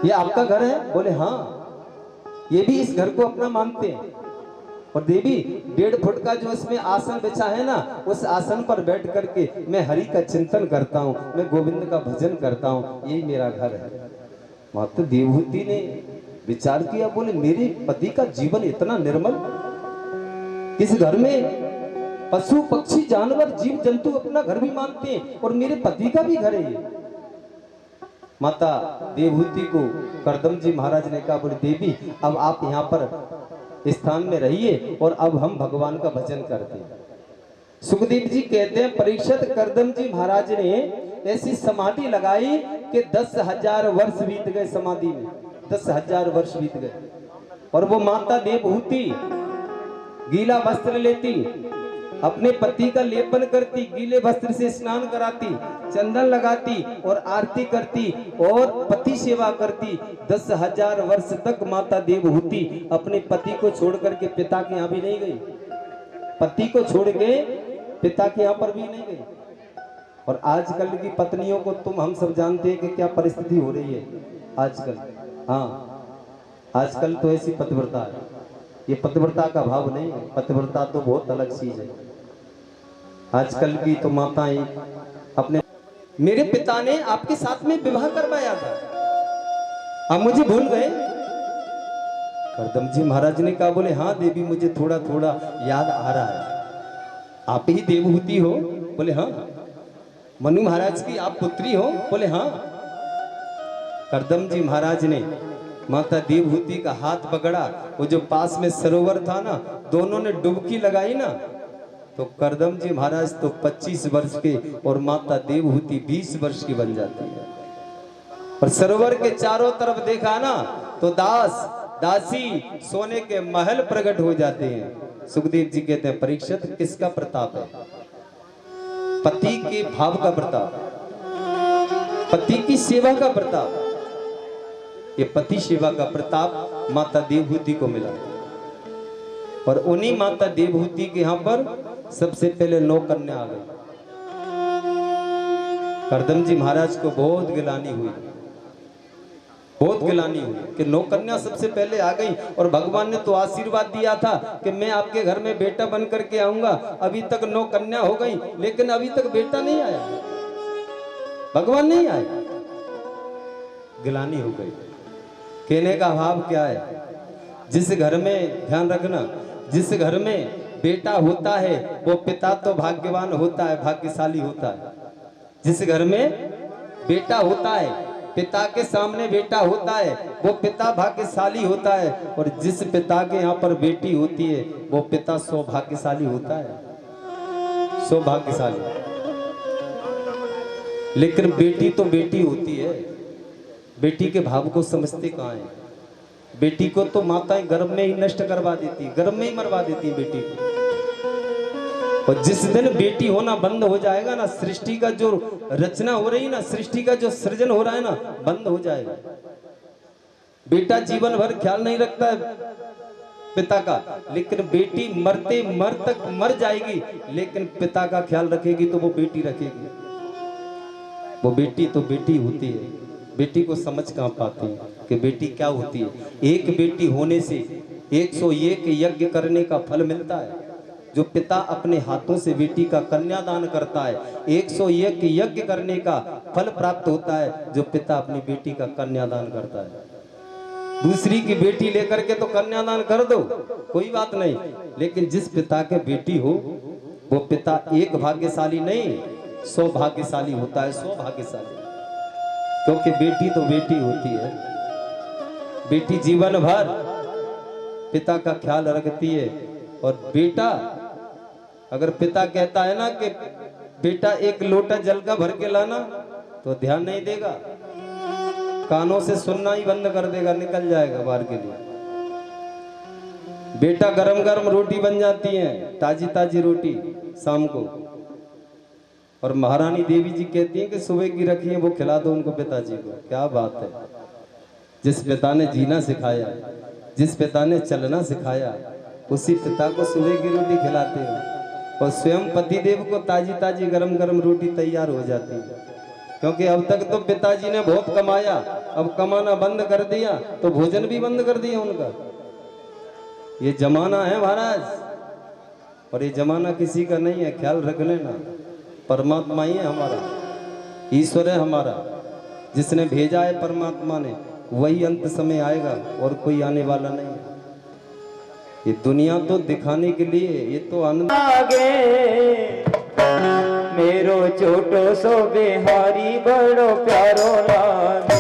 ये आपका घर है? बोले हाँ, ये भी इस घर को अपना मानते हैं। और देवी 1.5 फुट का जो इसमें आसन बिछा है ना, उस आसन पर बैठ करके मैं हरि का चिंतन करता हूँ, मैं गोविंद का भजन करता हूँ, यही मेरा घर है। माता देवहूति ने विचार किया, बोले मेरे पति का जीवन इतना निर्मल, इस घर में पशु पक्षी जानवर जीव जंतु अपना घर भी मानते हैं, और मेरे पति का भी घर है ये। माता देवहूति को करदम जी महाराज ने कहा, बोले देवी अब आप यहाँ पर स्थान में रहिए और अब हम भगवान का भजन करते हैं। सुखदेव जी कहते हैं, परीक्षित करदम जी महाराज ने ऐसी समाधि लगाई कि 10,000 वर्ष बीत गए समाधि में, 10,000 वर्ष बीत गए। और वो माता देवहूति गीला वस्त्र लेती, अपने पति का लेपन करती, गीले वस्त्र से स्नान कराती, चंदन लगाती और आरती करती और पति सेवा करती। 10,000 वर्ष तक माता देवहूति अपने पति को छोड़ करके पिता के यहाँ भी नहीं गई, पति को छोड़ के पिता के यहाँ पर भी नहीं गई। और आजकल की पत्नियों को तुम हम सब जानते हैं कि क्या परिस्थिति हो रही है आजकल। हाँ, आजकल तो ऐसी पतिव्रता है, ये पतिव्रता का भाव नहीं है, पतिव्रता तो बहुत अलग चीज है। आजकल की तो माताएं अपने, मेरे पिता ने आपके साथ में विवाह करवाया था, आप मुझे भूल गए? करदम जी महाराज ने कहा, बोले हाँ देवी मुझे थोड़ा थोड़ा याद आ रहा है। आप ही देवहूति हो? बोले हाँ। मनु महाराज की आप पुत्री हो? बोले हाँ। करदम जी महाराज ने माता देवहूति का हाथ पकड़ा, वो जो पास में सरोवर था ना, दोनों ने डुबकी लगाई ना, तो करदम जी महाराज तो 25 वर्ष के और माता देवहूति 20 वर्ष की बन जाती है। और सरोवर के चारों तरफ देखा ना तो दास दासी सोने के महल प्रकट हो जाते हैं। सुखदेव जी कहते हैं, परीक्षित किसका प्रताप है? पति के भाव का प्रताप, पति की सेवा का प्रताप। ये पति सेवा का प्रताप माता देवहूति को मिला। और उन्हीं माता देवहूति के यहाँ पर सबसे पहले 9 कन्या आ गई। करदम जी महाराज को बहुत गिलानी हुई, बहुत गिलानी हुई कि 9 कन्या सबसे पहले आ गई। और भगवान ने तो आशीर्वाद दिया था कि मैं आपके घर में बेटा बन करके आऊंगा। अभी तक 9 कन्या हो गई, लेकिन अभी तक बेटा नहीं आया, भगवान नहीं आए, गिलानी हो गई। कहने का भाव क्या है? जिस घर में, ध्यान रखना, जिस घर में बेटा होता है वो पिता तो भाग्यवान होता है, भाग्यशाली होता है। जिस घर में बेटा होता है, पिता के सामने बेटा होता है, वो पिता भाग्यशाली होता है। और जिस पिता के यहाँ पर बेटी होती है वो पिता सौभाग्यशाली होता है, सौभाग्यशाली। लेकिन बेटी तो बेटी होती है, बेटी के भाव को समझते कहाँ है? बेटी को तो माताएं गर्भ में ही नष्ट करवा देती, गर्भ में ही मरवा देती बेटी को। और जिस दिन बेटी होना बंद हो जाएगा ना, सृष्टि का जो रचना हो रही ना, सृष्टि का जो सृजन हो रहा है ना, बंद हो जाएगा। बेटा जीवन भर ख्याल नहीं रखता है पिता का, लेकिन बेटी मरते मर तक मर जाएगी, लेकिन पिता का ख्याल रखेगी तो वो बेटी रखेगी। वो बेटी तो बेटी होती है, बेटी को समझ कहाँ पाती है कि बेटी क्या होती है। एक बेटी होने से 101 यज्ञ करने का फल मिलता है। जो पिता अपने हाथों से बेटी का कन्यादान करता है, 101 यज्ञ करने का फल प्राप्त होता है जो पिता अपनी बेटी का कन्यादान करता है। दूसरी की बेटी लेकर के तो कन्यादान कर दो, कोई बात नहीं, लेकिन जिस पिता के बेटी हो वो पिता एक भाग्यशाली नहीं, 100 भाग्यशाली होता है, 100 भाग्यशाली। क्योंकि बेटी तो बेटी होती है, बेटी जीवन भर पिता का ख्याल रखती है। और बेटा, अगर पिता कहता है ना कि बेटा एक लोटा जल का भर के लाना, तो ध्यान नहीं देगा, कानों से सुनना ही बंद कर देगा, निकल जाएगा बाहर के लिए। बेटा गरम गरम रोटी बन जाती है, ताजी ताजी रोटी शाम को, और महारानी देवी जी कहती हैं कि सुबह की रखी है वो खिला दो उनको पिताजी को। क्या बात है, जिस पिता ने जीना सिखाया, जिस पिता ने चलना सिखाया, उसी पिता को सुबह की रोटी खिलाते हो, और स्वयं पतिदेव को ताजी ताजी गरम गरम रोटी तैयार हो जाती है। क्योंकि अब तक तो पिताजी ने बहुत कमाया, अब कमाना बंद कर दिया तो भोजन भी बंद कर दिया उनका। ये जमाना है महाराज, और ये जमाना किसी का नहीं है, ख्याल रख लेना। परमात्मा ही है हमारा, ईश्वर है हमारा, जिसने भेजा है परमात्मा ने, वही अंत समय आएगा और कोई आने वाला नहीं है। ये दुनिया तो दिखाने के लिए, ये तो आनंद आगे मेरो छोटो सो बिहारी बड़ो प्यारो लागे,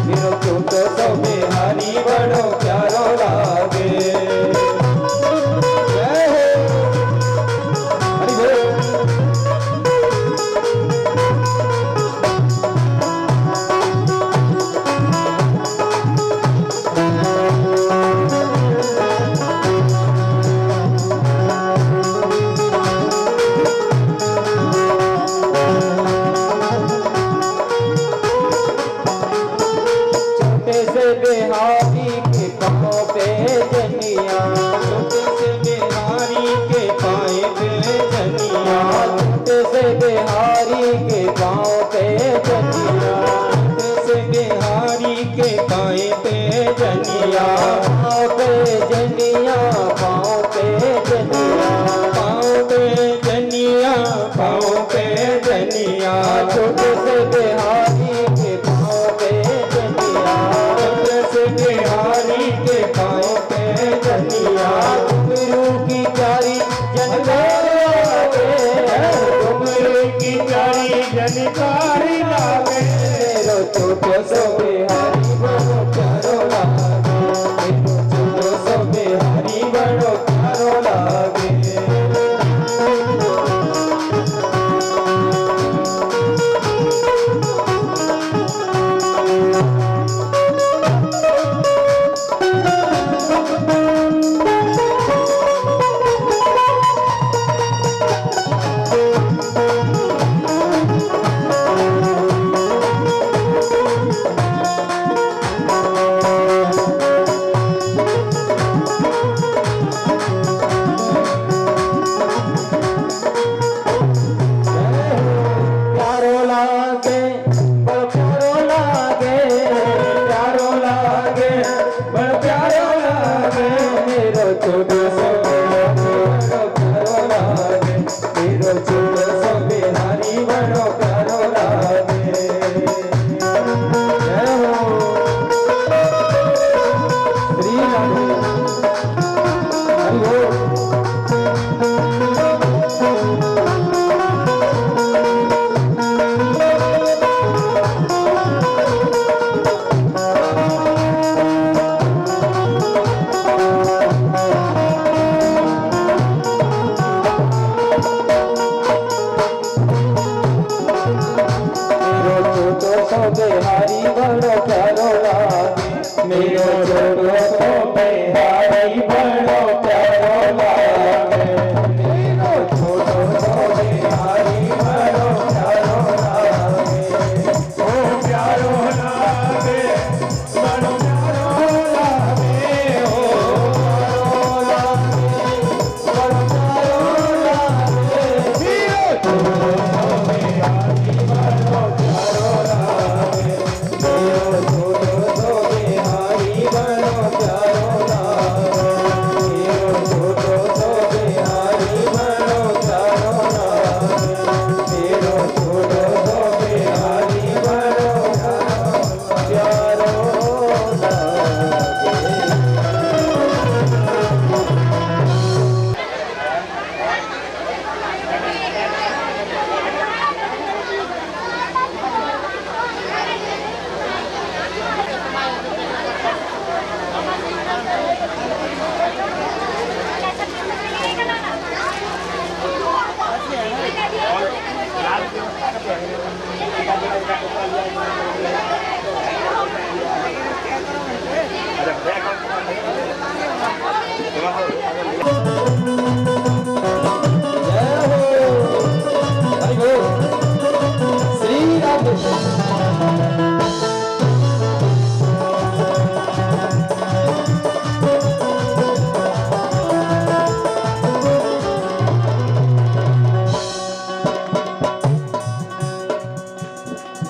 मेरो छोटो सो बिहारी बड़ो प्यारो लागे। बिहारी के पाँव पे जनिया, छोटे से बिहारी के पाए पे जनिया, छोटे से बिहारी के पाँव पे जनिया, छोटे से बिहारी के पाए पे जनिया, पाँव पे जनिया, पाँव पे जनिया, पाँव पे जनिया, पाँव पे जनिया, छोटे से बिहारी के पाँव पे जनिया, बिहारी के पाँव पे जनिया, गुरु की प्यारी जनकारी लागे, गुरु की प्यारी जनकारी लागे, मेरो छोटो सो बिहारी बड़ो प्यारो लागे, मेरो छोटो सो बिहारी बड़ो प्यारो लागे।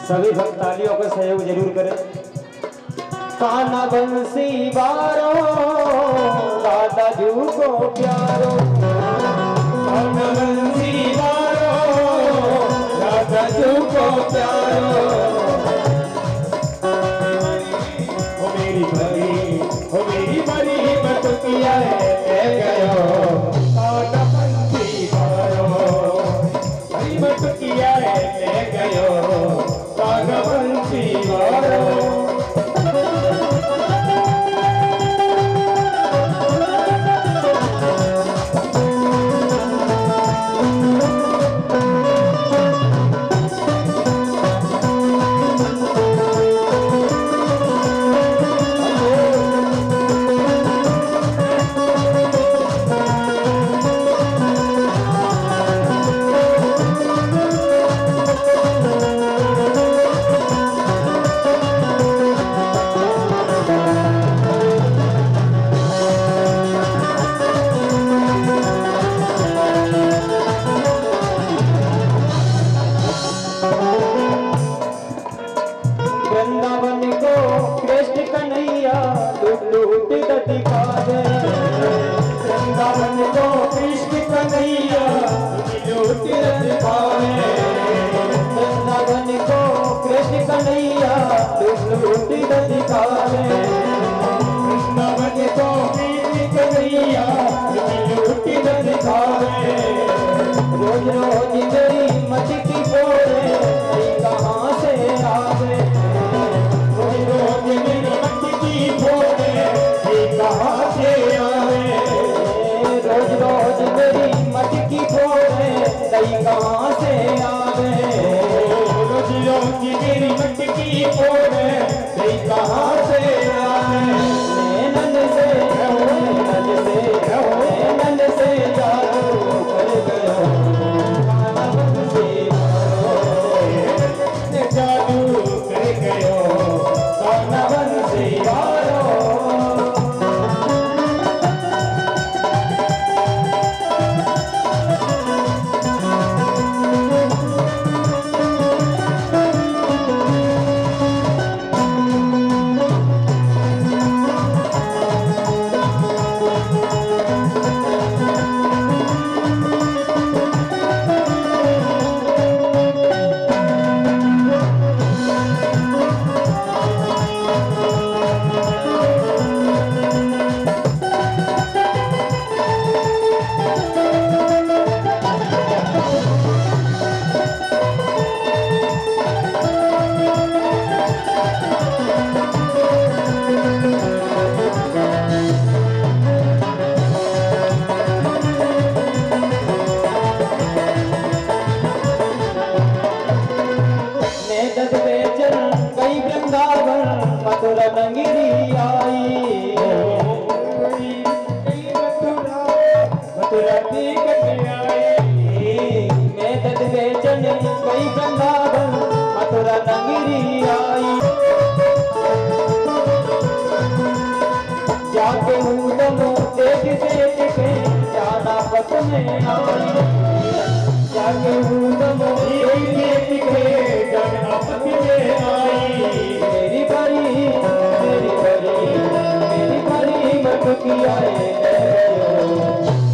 सभी भक्त तालियों का सहयोग जरूर करें। कान्हा बंसी बारो दादा जू को प्यारो, कान्हा बंसी बारो दादा जू को प्यारो। ओ मेरी मरी बटुकिया ले गयो कान्हा बंसी बारो, मेरी बटुकिया ले गयो कान्हा बंसी बारो। वृंदावन को कृष्ण कन्हैया लूट लूट दिखा दे, वृंदावन को कृष्ण कन्हैया लूट दिखा दे, वृंदावन को कृष्ण कन्हैया लूट लूट दिखा दे, वृंदावन को कृष्ण कन्हैया लूट दिखा दे। रोज रोज मेरी मत की बोले कहाँ से आवे, रोज मेरी मत की बोले कहाँ से आवे, रोज रोज मेरी मत की बोले कहाँ से आवे, रोज रोज मेरी मत की बोले कहाँ से आवे। नैनन से जादू कर गयो कान्हा बंसी बारो, जादू कर गयो कान्हा बंसी बारो। गई वृंदावन मथुरा नगरी आई, मथुरा की कन्या आई, मैं दद बेचन गई वृंदावन मथुरा नगरी आई। जाके हूँ दोनों देख देख के जाना पत में आई, जाके हूँ दोनों देख देख के जाना पत में आई। मेरी बारी मटुकिया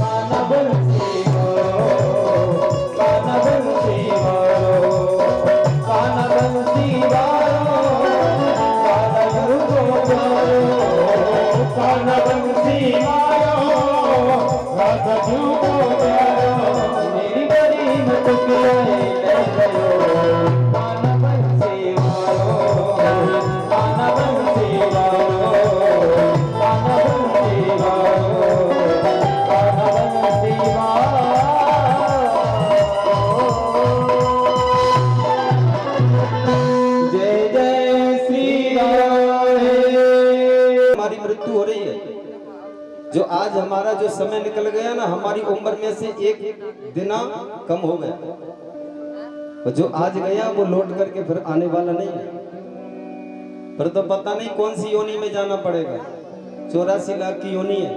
कान्हा बंसी बारो, कान्हा बंसी बारो, कान्हा बंसी बारो, कान्हा जू को प्यारो, कान्हा बंसी बारो, राधा जू को प्यारो। मेरी बड़ी मटुकिया कान्हा बंसी बारो, कान्हा बंसी बारो, कान्हा बंसी बारो, कान्हा बंसी बारो। जय जय श्री राम। हमारी मृत्यु हो रही है, जो आज हमारा जो समय निकल गया ना, हमारी उम्र में से एक दिना कम हो गया, और जो आज गया वो लौट करके फिर आने वाला नहीं है। फिर तो पता नहीं कौन सी योनि में जाना पड़ेगा। 84 लाख की योनि है।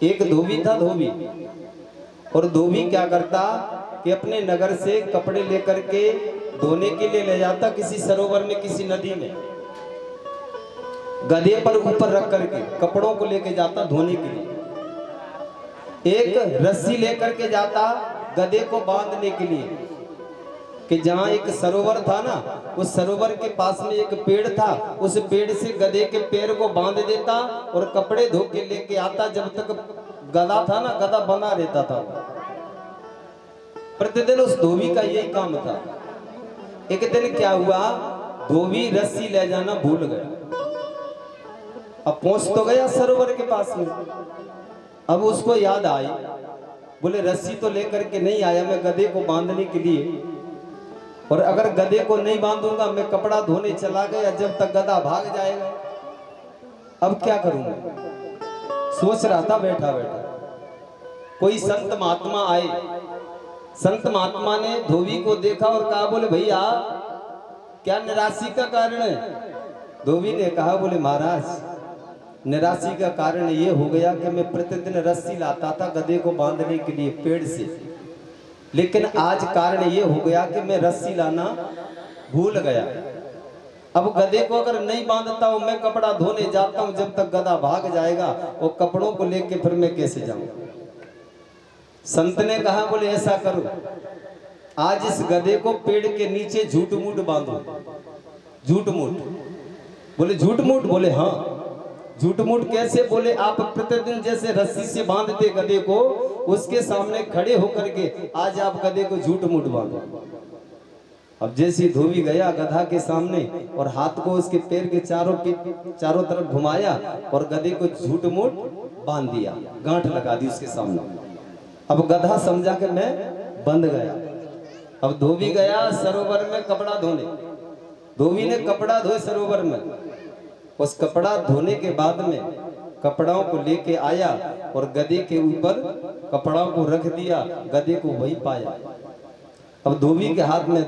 एक धोबी था, धोबी, और धोबी क्या करता कि अपने नगर से कपड़े लेकर के धोने के लिए ले जाता किसी सरोवर में, किसी नदी में, गधे पर ऊपर रख करके कपड़ों को लेके जाता धोने के लिए। एक रस्सी लेकर के जाता गधे को बांधने के लिए, कि जहां एक सरोवर था ना, उस सरोवर के पास में एक पेड़ था, उस पेड़ से गधे के पैर को बांध देता और कपड़े धो के लेके आता। जब तक गधा था ना, गधा बना रहता था। प्रतिदिन उस धोबी का यही काम था। एक दिन क्या हुआ, धोबी रस्सी ले जाना भूल गया। अब पहुंच तो गया सरोवर के पास में, अब उसको याद आई, बोले रस्सी तो लेकर के नहीं आया मैं गधे को बांधने के लिए, और अगर गधे को नहीं बांधूंगा मैं कपड़ा धोने चला गया, जब तक गधा भाग जाएगा, अब क्या करूंगा। सोच रहा था बैठा बैठा। कोई संत महात्मा आए, संत महात्मा ने धोबी को देखा और कहा, बोले भैया क्या निराशा का कारण है। धोबी ने कहा, बोले महाराज निराशा का कारण ये हो गया कि मैं प्रतिदिन रस्सी लाता था गधे को बांधने के लिए पेड़ से, लेकिन आज कारण ये हो गया कि मैं रस्सी लाना भूल गया। अब गधे को अगर नहीं बांधता हूं, मैं कपड़ा धोने जाता हूं, जब तक गधा भाग जाएगा वो कपड़ों को लेके फिर मैं कैसे जाऊं। संत ने कहा, बोले ऐसा करो, आज इस गधे को पेड़ के नीचे झूठ मूठ बांधो। झूठ मूठ, बोले झूठ मूठ, बोले हाँ। झूठ मूठ कैसे, बोले आप प्रतिदिन जैसे रस्सी से बांधते गधे को, उसके सामने खड़े होकर के आज आप गधे को झूठ मूठ बांधो। अब जैसे धोबी गया गधा के सामने और हाथ को उसके पैर के चारों तरफ घुमाया और गधे को झूठ मूठ बांध दिया, गांठ लगा दी उसके सामने। अब गधा समझा कि मैं बंध गया। अब धोबी गया सरोवर में कपड़ा धोने। धोबी ने कपड़ा धोए सरोवर में। उस कपड़ा धोने के बाद में कपड़ाओं को लेके आया और गधे के ऊपर कपड़ाओं को रख दिया, गधे को वही पाया। अब धोबी के हाथ में